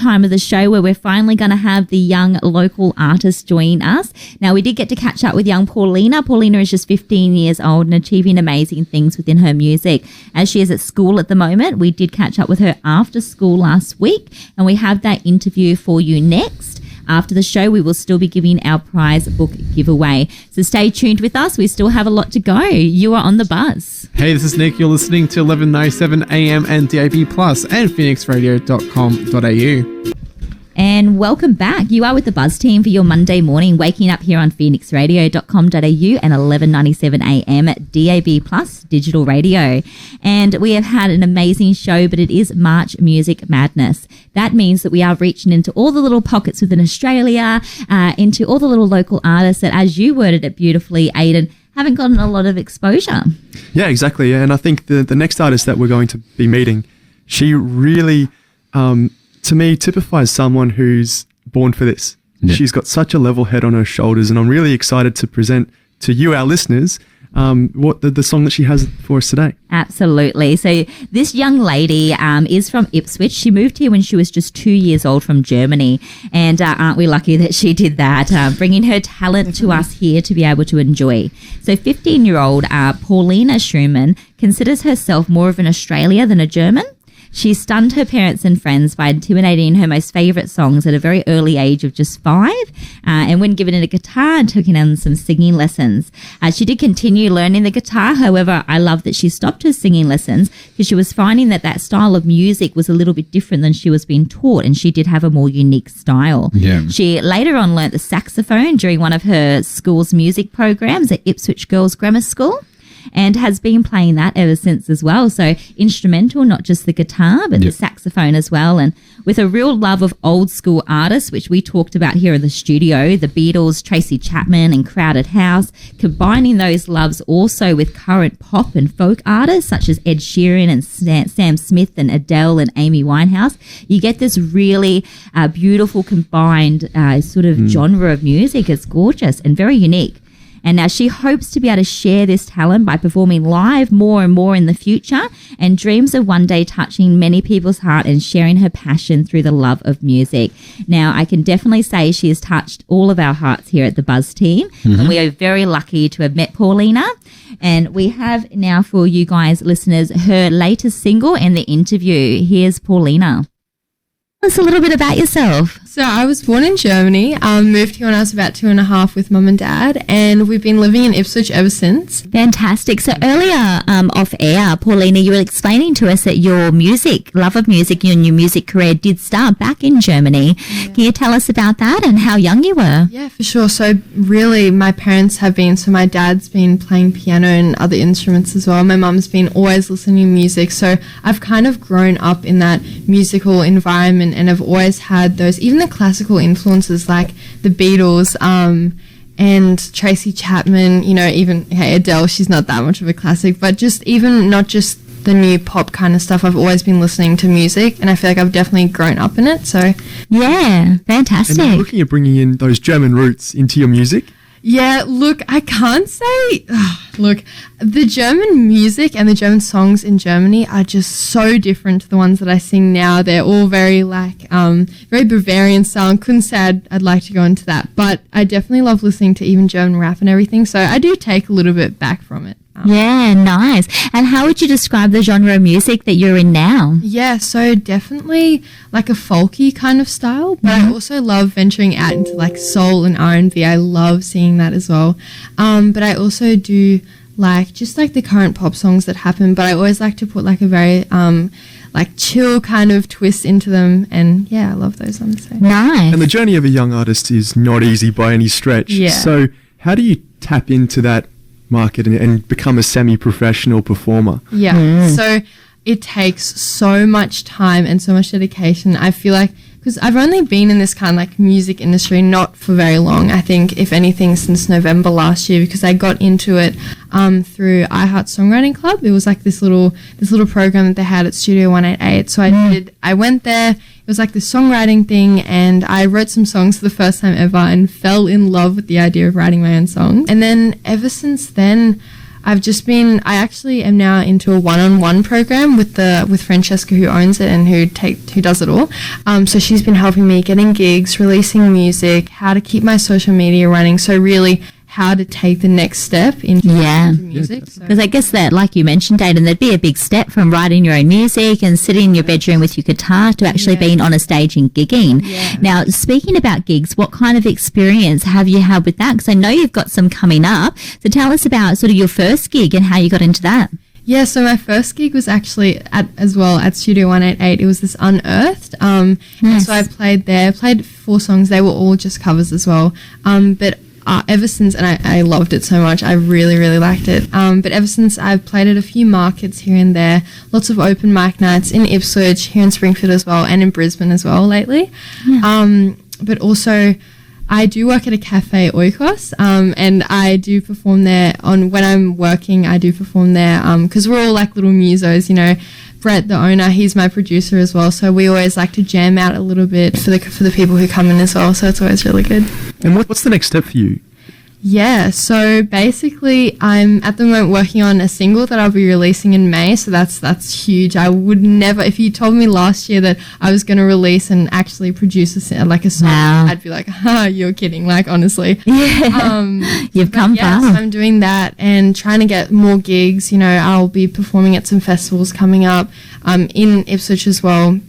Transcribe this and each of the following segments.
time of the show where we're finally going to have the young local artist join us. Now, we did get to catch up with young Paulina. Paulina is just 15 years old and achieving amazing things within her music. As she is at school at the moment, we did catch up with her after school last week, and we have that interview for you next. After the show, we will still be giving our prize book giveaway. So stay tuned with us. We still have a lot to go. You are on the buzz. Hey, this is Nick. You're listening to 1197 AM and DAB Plus and phoenixradio.com.au. And welcome back. You are with the Buzz team for your Monday morning, waking up here on phoenixradio.com.au and 1197 AM DAB Plus digital radio. And we have had an amazing show, but it is March Music Madness. That means that we are reaching into all the little pockets within Australia, into all the little local artists that, as you worded it beautifully, Aidan, haven't gotten a lot of exposure. Yeah, exactly. Yeah. And I think the next artist that we're going to be meeting, she really... to me, typifies someone who's born for this. Yeah. She's got such a level head on her shoulders, and I'm really excited to present to you, our listeners, what the song that she has for us today. Absolutely. So this young lady is from Ipswich. She moved here when she was just 2 years old from Germany, and aren't we lucky that she did that, bringing her talent to us here to be able to enjoy. So 15-year-old Paulina Schumann considers herself more of an Australian than a German. She stunned her parents and friends by intimidating her most favourite songs at a very early age of just 5, and when given a guitar and took in on some singing lessons. She did continue learning the guitar. However, I love that she stopped her singing lessons because she was finding that style of music was a little bit different than she was being taught, and she did have a more unique style. Yeah. She later on learnt the saxophone during one of her school's music programs at Ipswich Girls Grammar School, and has been playing that ever since as well. So instrumental, not just the guitar, but the saxophone as well. And with a real love of old school artists, which we talked about here in the studio, the Beatles, Tracy Chapman and Crowded House, combining those loves also with current pop and folk artists such as Ed Sheeran and Sam Smith and Adele and Amy Winehouse, you get this really beautiful combined sort of genre of music. It's gorgeous and very unique. And now she hopes to be able to share this talent by performing live more and more in the future, and dreams of one day touching many people's heart and sharing her passion through the love of music. Now, I can definitely say she has touched all of our hearts here at the Buzz team, and we are very lucky to have met Paulina. And we have now for you guys listeners her latest single and the interview. Here's Paulina. Tell us a little bit about yourself. So I was born in Germany, moved here when I was about 2.5 with mum and dad, and we've been living in Ipswich ever since. Fantastic. So earlier off air, Paulina, you were explaining to us that your love of music, your new music career did start back in Germany. Yeah. Can you tell us about that and how young you were? Yeah, for sure. So really my parents have been, so my dad's been playing piano and other instruments as well. My mum's been always listening to music. So I've kind of grown up in that musical environment, and I've always had those, even the classical influences like the Beatles and Tracy Chapman, even Adele, she's not that much of a classic, but just even not just the new pop kind of stuff. I've always been listening to music, and I feel like I've definitely grown up in it. So yeah, fantastic. And you're looking at bringing in those German roots into your music. Yeah, look, I can't say... look, the German music and the German songs in Germany are just so different to the ones that I sing now. They're all very, very Bavarian style. Couldn't say I'd like to go into that. But I definitely love listening to even German rap and everything, so I do take a little bit back from it. Yeah, nice. And how would you describe the genre of music that you're in now? Yeah, so definitely like a folky kind of style, but I also love venturing out into like soul and R&B. I love seeing that as well. But I also do just the current pop songs that happen, but I always like to put like a very chill kind of twist into them, and yeah, I love those ones. So. Nice. And the journey of a young artist is not easy by any stretch. Yeah. So how do you tap into that market and become a semi-professional performer? Yeah. So it takes so much time and so much dedication. I feel like, because I've only been in this kind of music industry not for very long. I think, if anything, since November last year, because I got into it through iHeart Songwriting Club. It was like this little program that they had at Studio 188. So I went there. It was like this songwriting thing, and I wrote some songs for the first time ever and fell in love with the idea of writing my own songs. And then ever since then, I actually am now into a one-on-one program with Francesca, who owns it and who does it all. So she's been helping me getting gigs, releasing music, how to keep my social media running. So really how to take the next step into music. Because I guess that, like you mentioned, Dayton, there'd be a big step from writing your own music and sitting in your bedroom with your guitar to actually being on a stage and gigging. Yeah. Now, speaking about gigs, what kind of experience have you had with that? Because I know you've got some coming up. So tell us about sort of your first gig and how you got into that. Yeah, so my first gig was actually at Studio 188. It was this Unearthed. And so I played there, played 4 songs. They were all just covers as well. But ever since, and I loved it so much, I really, really liked it. But ever since, I've played at a few markets here and there, lots of open mic nights in Ipswich, here in Springfield as well, and in Brisbane as well lately. Yeah. But also, I do work at a cafe, Oikos, and I do perform there when I'm working. I do perform there because we're all like little musos, you know. Brett, the owner, he's my producer as well, so we always like to jam out a little bit for the people who come in as well, so it's always really good. And what's the next step for you? Yeah, so basically I'm at the moment working on a single that I'll be releasing in May, so that's huge. I would never, if you told me last year that I was going to release and actually produce a song, I'd be like, you're kidding, like, honestly. Yeah, you've come far. So I'm doing that and trying to get more gigs. You know, I'll be performing at some festivals coming up in Ipswich as well,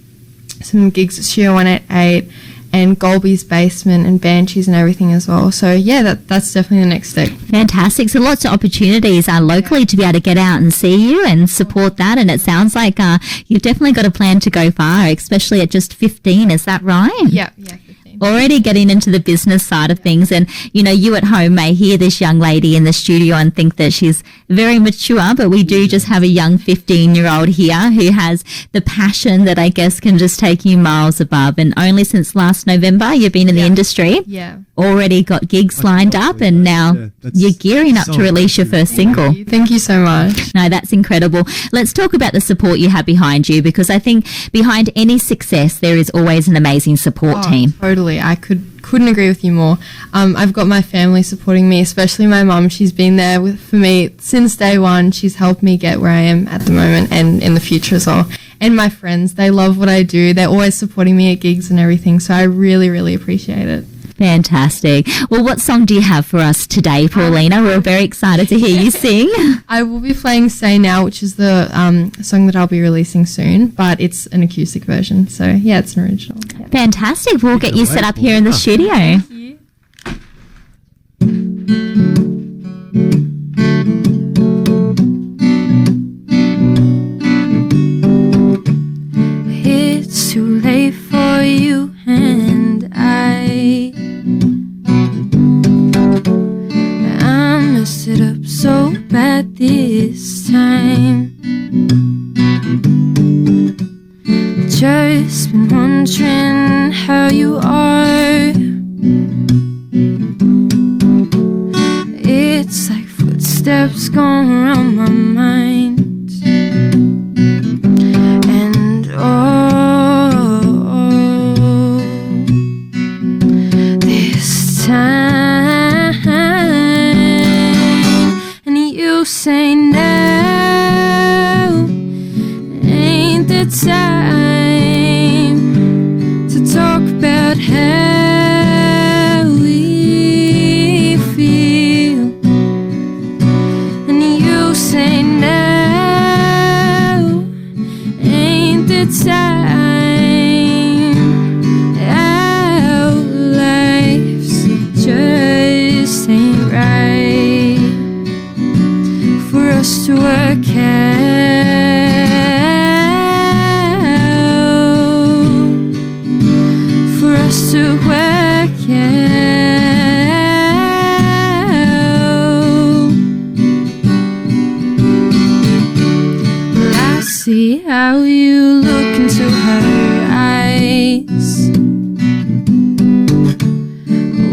some gigs at Studio 188, and Golby's Basement and Banshees and everything as well. So yeah, that's definitely the next step. Fantastic. So lots of opportunities locally to be able to get out and see you and support that. And it sounds like you've definitely got a plan to go far, especially at just 15. Is that right? Yeah. 15. Already getting into the business side of things. And, you know, you at home may hear this young lady in the studio and think that she's very mature, but we do just have a young 15-year-old here who has the passion that I guess can just take you miles above. And only since last November you've been in the industry. Yeah. Already got gigs lined up, and now you're gearing up to release your first single. Thank you so much. No, that's incredible. Let's talk about the support you have behind you, because I think behind any success there is always an amazing support team. Totally. I couldn't agree with you more. I've got my family supporting me, especially my mum. She's been there for me since day one. She's helped me get where I am at the moment and in the future as well. And my friends, they love what I do. They're always supporting me at gigs and everything. So I really, really appreciate it. Fantastic. Well, what song do you have for us today, Paulina? We're very excited to hear you sing. I will be playing Say Now, which is the song that I'll be releasing soon, but it's an acoustic version. So, yeah, it's an original. Yeah. Fantastic. We'll get you set up here in the studio. Thank you. It's too late for you and I messed it up so bad this time. Just been wondering how you are. It's like footsteps going around my mind. And this time, and you say now ain't the time to talk about how we feel. And you say now ain't the time. Our lives just ain't right for us to work out, for us to work out. Well, I see how you look into her eyes.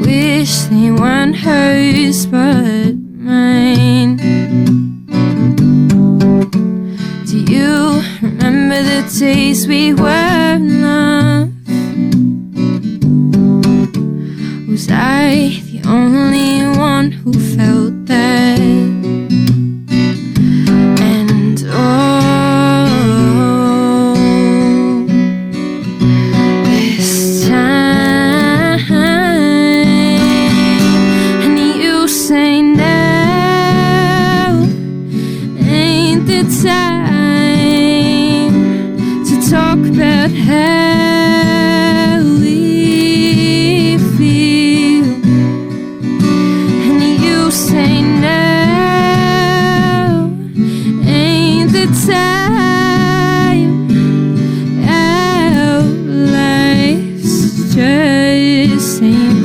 Wish they weren't hers but mine. Do you remember the days we were in love? Was I the only one who felt that?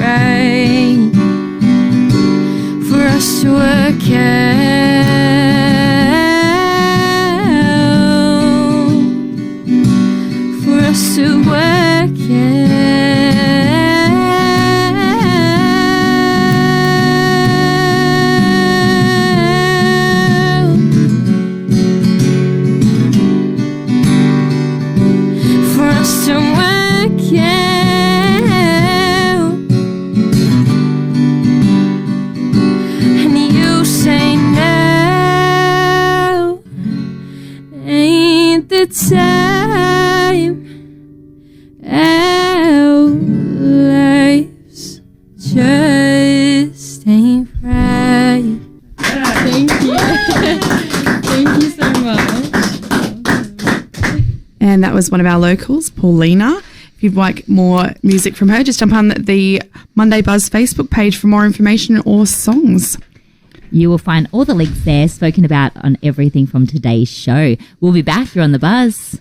right for us to work out, for us to work out, for us to work out. And you say now ain't the time. Our lives just ain't right. Thank you. Thank you so much. And that was one of our locals, Paulina. If you'd like more music from her, just jump on the Monday Buzz Facebook page for more information or songs. You will find all the links there spoken about on everything from today's show. We'll be back. You're on The Buzz.